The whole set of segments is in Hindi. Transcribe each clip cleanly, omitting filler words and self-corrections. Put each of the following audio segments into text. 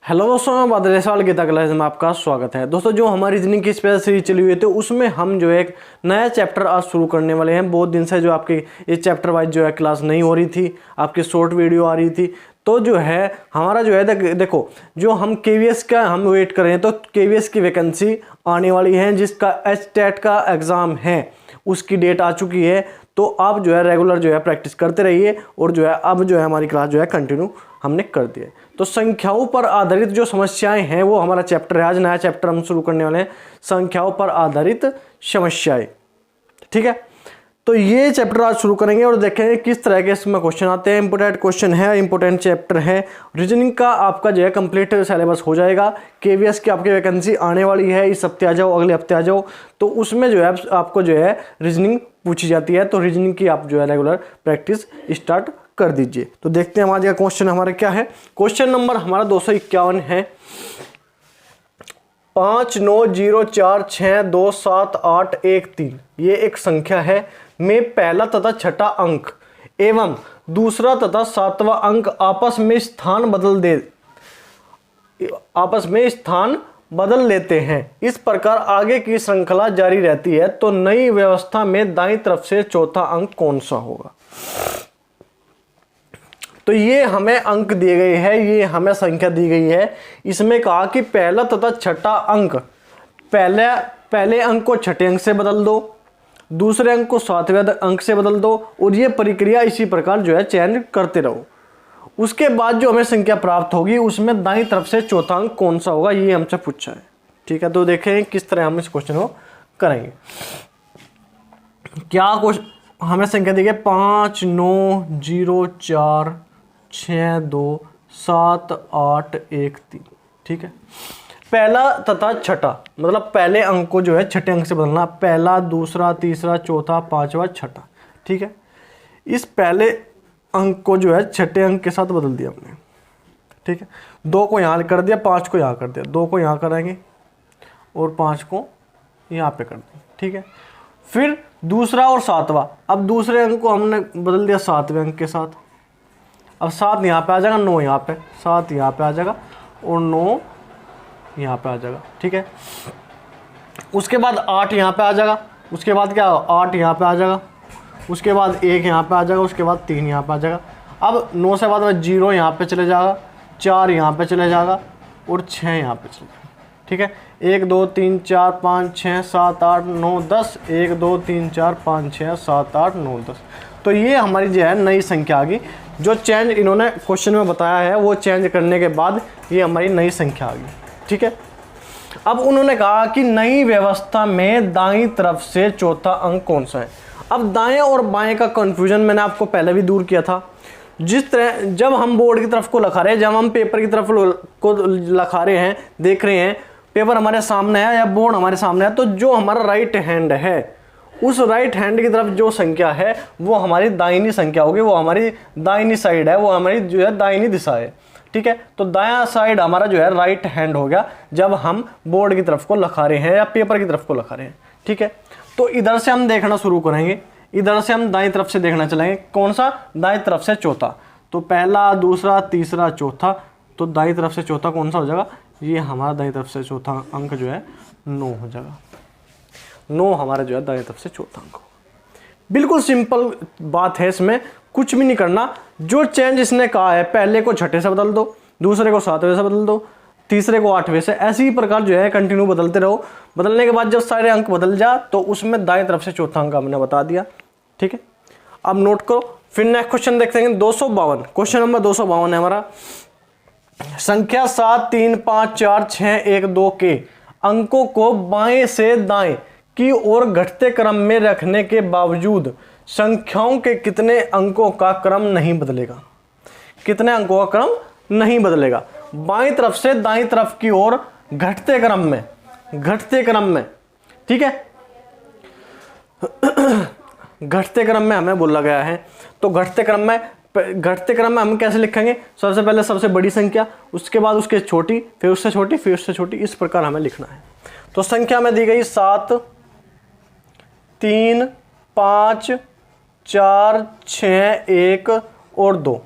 हेलो दोस्तों, मैं बादल जयसवाल गीता क्लास में आपका स्वागत है। दोस्तों, जो हमारी रीजनिंग की स्पेशल सीरीज चली हुई थी उसमें हम जो है एक नया चैप्टर आज शुरू करने वाले हैं। बहुत दिन से जो आपकी इस चैप्टर वाइज जो है क्लास नहीं हो रही थी, आपकी शॉर्ट वीडियो आ रही थी। तो जो है हमारा जो है देखो, जो हम केवीएस का हम वेट कर रहे हैं, तो केवीएस की वैकेंसी आने वाली है, जिसका एचटेट का एग्ज़ाम है उसकी डेट आ चुकी है। तो आप जो है रेगुलर जो है प्रैक्टिस करते रहिए और जो है अब जो है हमारी क्लास जो है कंटिन्यू हमने कर दी है। तो संख्याओं पर आधारित जो समस्याएं हैं वो हमारा चैप्टर है। आज नया चैप्टर हम शुरू करने वाले हैं, संख्याओं पर आधारित समस्याएं। ठीक है, तो ये चैप्टर आज शुरू करेंगे और देखेंगे किस तरह के इसमें क्वेश्चन आते हैं। इंपोर्टेंट क्वेश्चन है, इंपोर्टेंट चैप्टर है। रीजनिंग का आपका जो है कंप्लीट सिलेबस हो जाएगा। केवीएस की आपकी वैकेंसी आने वाली है, इस हफ्ते आ जाओ, अगले हफ्ते आ जाओ। तो उसमें जो है आपको जो है रीजनिंग पूछी जाती है, तो रीजनिंग की आप जो है रेगुलर प्रैक्टिस स्टार्ट कर दीजिए। तो देखते हैं आज का क्वेश्चन हमारा क्या है। क्वेश्चन नंबर हमारा 251 है। 5904627813 ये एक संख्या है में पहला तथा छठा अंक एवं दूसरा तथा सातवां अंक आपस में स्थान बदल लेते हैं। इस प्रकार आगे की श्रृंखला जारी रहती है, तो नई व्यवस्था में दाईं तरफ से चौथा अंक कौन सा होगा। तो ये हमें अंक दिए गए हैं, ये हमें संख्या दी गई है। इसमें कहा कि पहला तथा छठा अंक, पहले अंक को छठे अंक से बदल दो, दूसरे अंक को सातवें अंक से बदल दो, और ये प्रक्रिया इसी प्रकार जो है चेंज करते रहो। उसके बाद जो हमें संख्या प्राप्त होगी उसमें दाईं तरफ से चौथा अंक कौन सा होगा, ये हमसे पूछा है। ठीक है, तो देखें किस तरह हम इस क्वेश्चन को करेंगे। क्या क्वेश्चन हमें संख्या दी गई 5904627813। ठीक है, पहला तथा छठा मतलब पहले अंक को जो है छठे अंक से बदलना, पहला, दूसरा, तीसरा, चौथा, पांचवा, छठा। ठीक है, इस पहले अंक को जो है छठे अंक के साथ बदल दिया हमने। ठीक है, 2 को यहाँ कर दिया, 5 को यहाँ कर दिया, 2 को यहाँ कराएंगे और 5 को यहाँ पे कर देंगे। ठीक है, फिर दूसरा और सातवां, अब दूसरे अंक को हमने बदल दिया सातवें अंक के साथ। अब 7 यहाँ पे आ जाएगा, 9 यहाँ पे, 7 यहाँ पे आ जाएगा और 9 यहाँ पे आ जाएगा। ठीक है, उसके बाद 8 यहाँ पे आ जाएगा, उसके बाद क्या 8 यहाँ पे आ जाएगा, उसके बाद 1 यहाँ पे आ जाएगा, उसके बाद 3 यहाँ पे आ जाएगा। अब 9 से बाद में 0 यहाँ पे चले जाएगा, 4 यहाँ पे चले जाएगा और 6 यहाँ पे चले जाएगा। ठीक है, 1 2 3 4 5 6 7 8 9 10, 1 2 3 4 5 6 7 8 9 10। तो ये हमारी जो है नई संख्या आ गई। जो चेंज इन्होंने क्वेश्चन में बताया है वो चेंज करने के बाद ये हमारी नई संख्या आ गई। ठीक है, अब उन्होंने कहा कि नई व्यवस्था में दाईं तरफ से चौथा अंक कौन सा है। अब दाएं और बाएं का कंफ्यूजन मैंने आपको पहले भी दूर किया था। जिस तरह जब हम बोर्ड की तरफ को लिखा रहे हैं, जब हम पेपर की तरफ को लिखा रहे हैं, देख रहे हैं पेपर हमारे सामने है या बोर्ड हमारे सामने है, तो जो हमारा राइट हैंड है उस राइट हैंड की तरफ जो संख्या है वो हमारी दाहिनी संख्या होगी, वो हमारी दाहिनी साइड है, वो हमारी जो है दाहिनी दिशा है। ठीक है, तो दायां साइड हमारा जो है राइट हैंड हो गया जब हम बोर्ड की तरफ को लिखा रहे हैं या पेपर की तरफ को लिखा रहे हैं। ठीक है, तो इधर से हम देखना शुरू करेंगे, इधर से हम दाईं तरफ से देखना चलेंगे। कौन सा? दाईं तरफ से चौथा। तो पहला, दूसरा, तीसरा, चौथा, तो दाईं तरफ से चौथा कौन सा हो जाएगा? ये हमारा दाईं तरफ से चौथा अंक जो है 9 हो जाएगा। 9 हमारा जो है दाईं तरफ से चौथा अंक। बिल्कुल सिंपल बात है, इसमें कुछ भी नहीं करना। जो चेंज इसने कहा है, पहले को छठे से बदल दो, दूसरे को सातवें से बदल दो, तीसरे को 8वें से, ऐसे ही प्रकार जो है कंटिन्यू बदलते रहो। बदलने के बाद जब सारे अंक बदल जा तो उसमें दाएं तरफ से चौथा अंक हमने बता दिया। ठीक है, अब नोट करो। फिर नेक्स्ट क्वेश्चन देखते हैं 252। क्वेश्चन नंबर 252 है हमारा। संख्या 7 3 5 4 6 1 2 के अंकों को बाएं से दाएं की ओर घटते क्रम में रखने के बावजूद संख्याओं के कितने अंकों का क्रम नहीं बदलेगा? कितने अंकों का क्रम नहीं बदलेगा? बाईं तरफ से दाईं तरफ की ओर घटते क्रम में, घटते क्रम में। ठीक है, घटते क्रम में हमें बोला गया है। तो घटते क्रम में हम कैसे लिखेंगे? सबसे पहले सबसे बड़ी संख्या, उसके बाद उसके छोटी, फिर उससे छोटी, फिर उससे छोटी, इस प्रकार हमें लिखना है। तो संख्या में दी गई 7 3 5 4 6 1 और 2।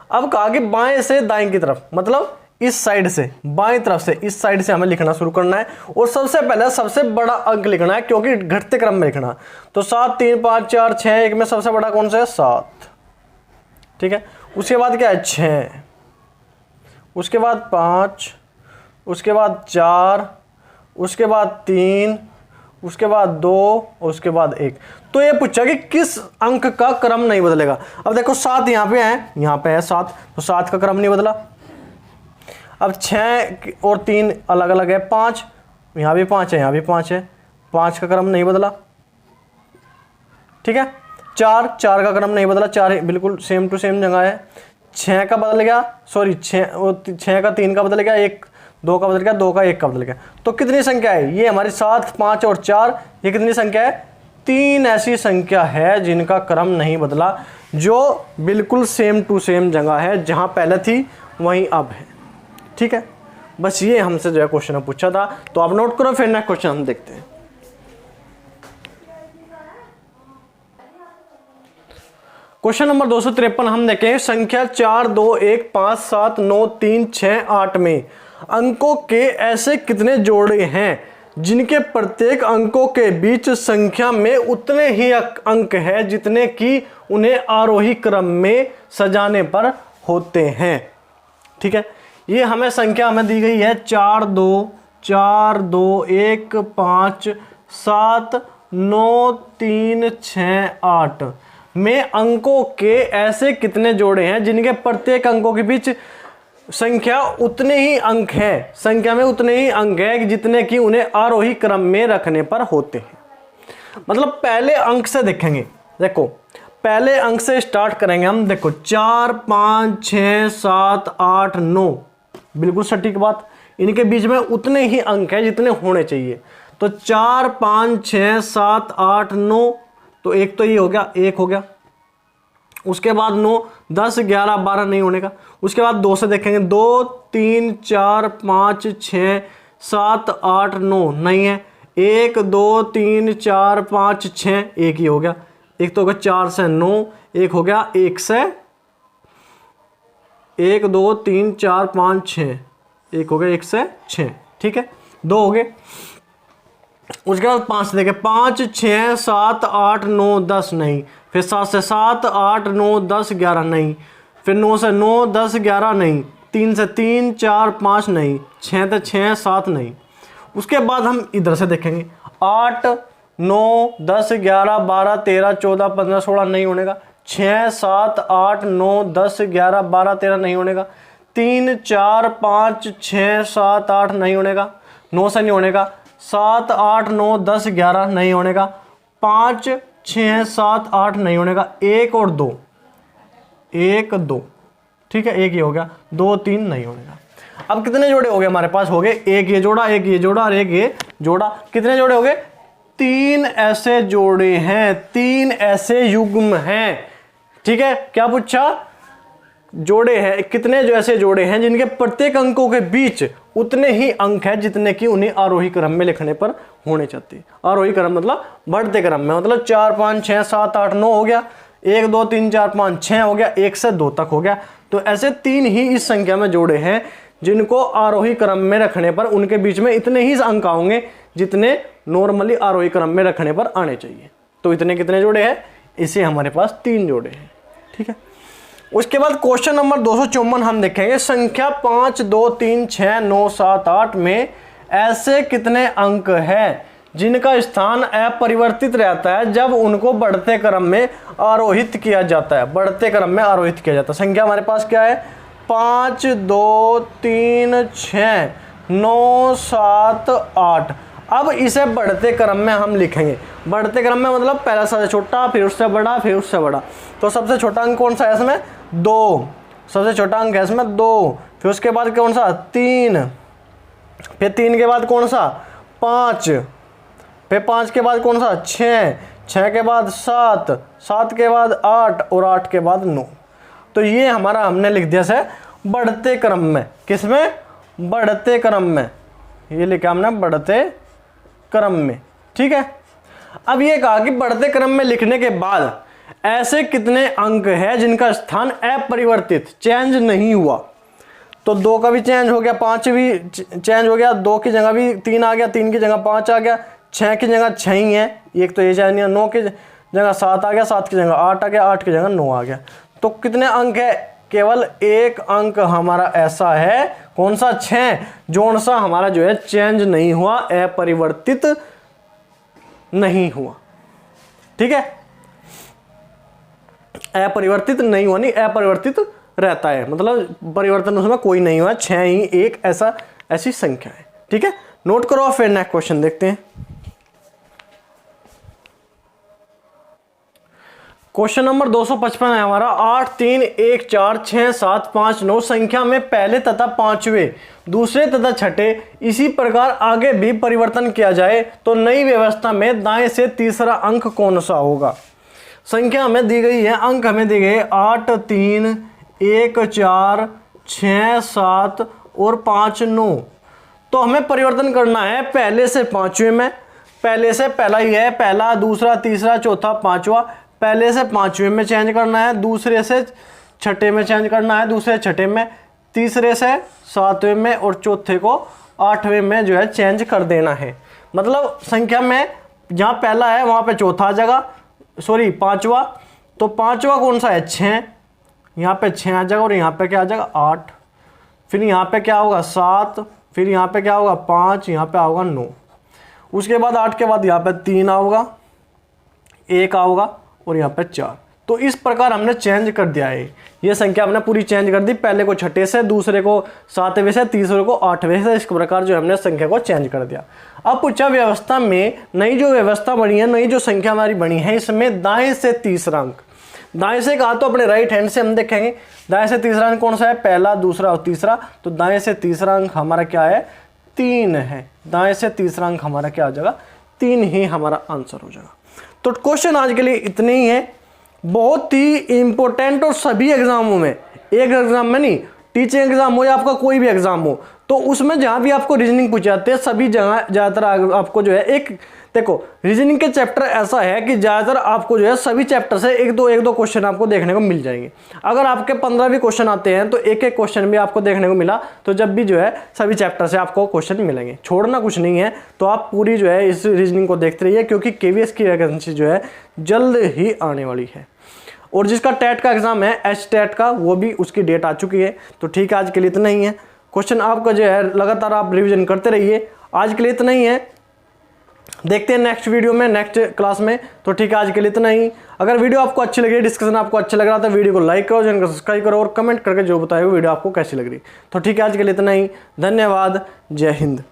अब कहा कि बाएं से दाएं की तरफ, मतलब इस साइड से, बाईं तरफ से, इस साइड से हमें लिखना शुरू करना है और सबसे पहले सबसे बड़ा अंक लिखना है क्योंकि घटते क्रम में लिखना। तो 7 3 5 4 6, 1 में सबसे बड़ा कौन सा है 7, ठीक है। उसके बाद क्या है 6, उसके बाद 5, उसके बाद 4, उसके बाद 3, उसके बाद 2 और उसके बाद 1। तो ये पूछा कि किस अंक का क्रम नहीं बदलेगा। अब देखो 7 यहाँ पे है, यहाँ पे है 7, तो 7 का क्रम नहीं बदला। अब 6 और 3 अलग अलग है, 5 यहाँ भी 5 है, यहाँ भी 5 है, 5 का क्रम नहीं बदला, ठीक है। 4 का क्रम नहीं बदला, 4 बिल्कुल सेम टू सेम जगह है। 6 का बदल गया, सॉरी 6 का 3 का बदल गया, 1 2 का बदल गया, 2 का 1 का बदल गया। तो कितनी संख्या है ये हमारी 7 5 और 4, ये कितनी संख्या है 3 ऐसी संख्या है जिनका क्रम नहीं बदला, जो बिल्कुल सेम टू सेम जगह है, जहां पहले थी वहीं अब है, ठीक है। बस ये हमसे जो है क्वेश्चन पूछा था, तो आप नोट करो, फिर नेक्स्ट क्वेश्चन हम देखते हैं। क्वेश्चन नंबर 253 हम देखें, संख्या 4 2 1 5 7 9 3 6 8 में अंकों के ऐसे कितने जोड़े हैं जिनके प्रत्येक अंकों के बीच संख्या में उतने ही अंक हैं जितने कि उन्हें आरोही क्रम में सजाने पर होते हैं, ठीक है। ये हमें संख्या हमें दी गई है 4 2 1 5 7 9 3 6 8 में अंकों के ऐसे कितने जोड़े हैं जिनके प्रत्येक अंकों के बीच संख्या उतने ही अंक है, संख्या में उतने ही अंक है जितने कि उन्हें आरोही क्रम में रखने पर होते हैं। मतलब पहले अंक से देखेंगे, देखो पहले अंक से स्टार्ट करेंगे हम। देखो 4 5 6 7 8 9, बिल्कुल सटीक बात, इनके बीच में उतने ही अंक है जितने होने चाहिए। तो 4 5 6 7 8 9, तो एक तो ये हो गया, 1 हो गया। उसके बाद 9 10 11 12 नहीं होने का। उसके बाद 2 से देखेंगे, 2 3 4 5 6 7 8 9 नहीं है। 1 2 3 4 5 6, एक ही हो गया, एक तो हो गया 4 से 9, एक हो गया 1 से 1 2 3 4 5 6, एक हो गया 1 से 6, ठीक है, 2 हो गए। उसके बाद 5 से देखें, 5 6 7 8 9 10 नहीं, फिर 7 से 7 8 9 10 11 नहीं, फिर 9 से 9 10 11 नहीं, 3 से 3 4 5 नहीं, 6 से 6 7 नहीं। उसके बाद हम इधर से देखेंगे, 8 9 10 11 12 13 14 15 16 नहीं होने का। 6 7 8 9 10 11 12 13 नहीं होने का। 3 4 5 6 7 8 नहीं होने का, 9 से नहीं होने का। 7 8 9 10 11 नहीं होने का। 5 6 7 8 नहीं होने का। 1 और 2, 1 2, ठीक है, एक ही हो गया। 2 3 नहीं होने का। अब कितने जोड़े हो गए हमारे पास? हो गए एक ये जोड़ा, एक ये जोड़ा और एक ये जोड़ा। कितने जोड़े हो गए? 3 ऐसे जोड़े हैं, 3 ऐसे युग्म हैं, ठीक है। क्या पूछा? जोड़े हैं, कितने जो ऐसे जोड़े हैं जिनके प्रत्येक अंकों के बीच उतने ही अंक हैं जितने कि उन्हें आरोही क्रम में लिखने पर होने चाहिए। आरोही क्रम मतलब बढ़ते क्रम में, मतलब 4 5 6 7 8 9 हो गया, 1 2 3 4 5 6 हो गया, 1 से 2 तक हो गया। तो ऐसे 3 ही इस संख्या में जोड़े हैं जिनको आरोही क्रम में रखने पर उनके बीच में इतने ही अंक आएंगे जितने नॉर्मली आरोही क्रम में रखने पर आने चाहिए। तो इतने कितने जोड़े हैं? इसे हमारे पास 3 जोड़े हैं, ठीक है। उसके बाद क्वेश्चन नंबर 254 हम देखेंगे, संख्या 5 2 3 6 9 7 8 में ऐसे कितने अंक हैं जिनका स्थान अपरिवर्तित रहता है जब उनको बढ़ते क्रम में आरोहित किया जाता है। बढ़ते क्रम में आरोहित किया जाता है। संख्या हमारे पास क्या है? 5 2 3 6 9 7 8। अब इसे बढ़ते क्रम में हम लिखेंगे। बढ़ते क्रम में मतलब पहला सबसे छोटा, फिर उससे बड़ा, फिर उससे बड़ा। तो सबसे छोटा अंक कौन सा है इसमें? 2। सबसे छोटा अंक है इसमें 2। फिर उसके बाद कौन सा? 3। फिर 3 के बाद कौन सा? 5। फिर 5 के बाद कौन सा? 6। 6 के बाद 7। 7 के बाद 8 और 8 के बाद 9। तो ये हमारा हमने लिख दिया है बढ़ते क्रम में। किसमें? बढ़ते क्रम में। ये लिखा हमने बढ़ते क्रम में, ठीक है। अब ये कहा कि बढ़ते क्रम में लिखने के बाद ऐसे कितने अंक हैं जिनका स्थान अपरिवर्तित, चेंज नहीं हुआ। तो 2 का भी चेंज हो गया, 5 भी चेंज हो गया, 2 की जगह भी 3 आ गया, 3 की जगह 5 आ गया, 6 की जगह 6 ही है, एक तो ये चेंज नहीं है, 9 की जगह 7 आ गया, 7 की जगह 8 आ गया, 8 की जगह 9 आ गया। तो कितने अंक है? केवल एक अंक हमारा ऐसा है, कौन सा? 6, जोन सा हमारा जो है चेंज नहीं हुआ, अपरिवर्तित नहीं हुआ। ठीक है, अपरिवर्तित नहीं हुआ, नहीं अपरिवर्तित रहता है, मतलब परिवर्तन उसमें कोई नहीं हुआ, 6 ही एक ऐसी संख्या है। ठीक है, नोट करो। फिर नेक्स्ट क्वेश्चन देखते हैं। क्वेश्चन नंबर 255 है हमारा। 8, 3, 1, 4, 6, 7, 5, 9 संख्या में पहले तथा पांचवें, दूसरे तथा छठे इसी प्रकार आगे भी परिवर्तन किया जाए तो नई व्यवस्था में दाएं से तीसरा अंक कौन सा होगा? संख्या हमें दी गई है, अंक हमें दिए गए 8, 3, 1, 4, 6, 7 और 5, 9। तो हमें परिवर्तन करना है पहले से पांचवें में। पहले से पहला ही है, पहला, दूसरा, तीसरा, चौथा, पांचवा। पहले से पांचवें में चेंज करना है, दूसरे से छठे में चेंज करना है, दूसरे छठे में, तीसरे से सातवें में और चौथे को आठवें में जो है चेंज कर देना है। मतलब संख्या में जहाँ पहला है वहाँ पे चौथा आ जाएगा, सॉरी पांचवा। तो पांचवा कौन सा है? 6, यहाँ पे 6 आ जाएगा और यहाँ पे क्या आ जाएगा? 8। फिर यहाँ पे क्या होगा? 7। फिर यहाँ पे क्या होगा? 5। यहाँ पे आओगा 9। उसके बाद 8 के बाद यहाँ पे 3 आओगा, 1 आओगा और यहाँ पे 4। तो इस प्रकार हमने चेंज कर दिया है, ये संख्या हमने पूरी चेंज कर दी। पहले को छठे से, दूसरे को सातवें से, तीसरे को आठवें से, इस प्रकार जो हमने संख्या को चेंज कर दिया। अब पूछा व्यवस्था में नई जो व्यवस्था बनी है, नई जो संख्या हमारी बनी है, इसमें दाएं से तीसरा अंक, दाएं से कहा तो अपने राइट हैंड से हम देखेंगे दाएं से तीसरा अंक कौन सा है? पहला, दूसरा और तीसरा। तो दाएं से तीसरा अंक हमारा क्या है? 3 है। दाएं से तीसरा अंक हमारा क्या आ जाएगा? 3 ही हमारा आंसर हो जाएगा। तो क्वेश्चन आज के लिए इतने ही है, बहुत ही इंपॉर्टेंट और सभी एग्जामों में, एक एग्जाम में नहीं, टीचिंग एग्जाम हो या आपका कोई भी एग्जाम हो, तो उसमें जहां भी आपको रीजनिंग पूछे जाते हैं सभी जगह ज़्यादातर आपको जो है एक, देखो रीजनिंग के चैप्टर ऐसा है कि ज़्यादातर आपको जो है सभी चैप्टर से एक दो क्वेश्चन आपको देखने को मिल जाएंगे। अगर आपके 15 भी क्वेश्चन आते हैं तो एक एक क्वेश्चन भी आपको देखने को मिला, तो जब भी जो है सभी चैप्टर से आपको क्वेश्चन मिलेंगे, छोड़ना कुछ नहीं है। तो आप पूरी जो है इस रीजनिंग को देखते रहिए, क्योंकि KVS की वैकेंसी जो है जल्द ही आने वाली है। और जिसका टेट का एग्जाम है, HTET का, वो भी उसकी डेट आ चुकी है। तो ठीक है, आज के लिए इतना ही है। क्वेश्चन आपका जो है लगातार आप रिवीजन करते रहिए। आज के लिए इतना ही है, देखते हैं नेक्स्ट वीडियो में, नेक्स्ट क्लास में। तो ठीक है, आज के लिए इतना ही। अगर वीडियो आपको अच्छी लग रही है, डिस्कशन आपको अच्छा लग रहा था, वीडियो को लाइक करो, चैनल को सब्सक्राइब करो और कमेंट करके जो बताएगा वीडियो आपको कैसी लग रही। तो ठीक है, आज के लिए इतना ही। धन्यवाद। जय हिंद।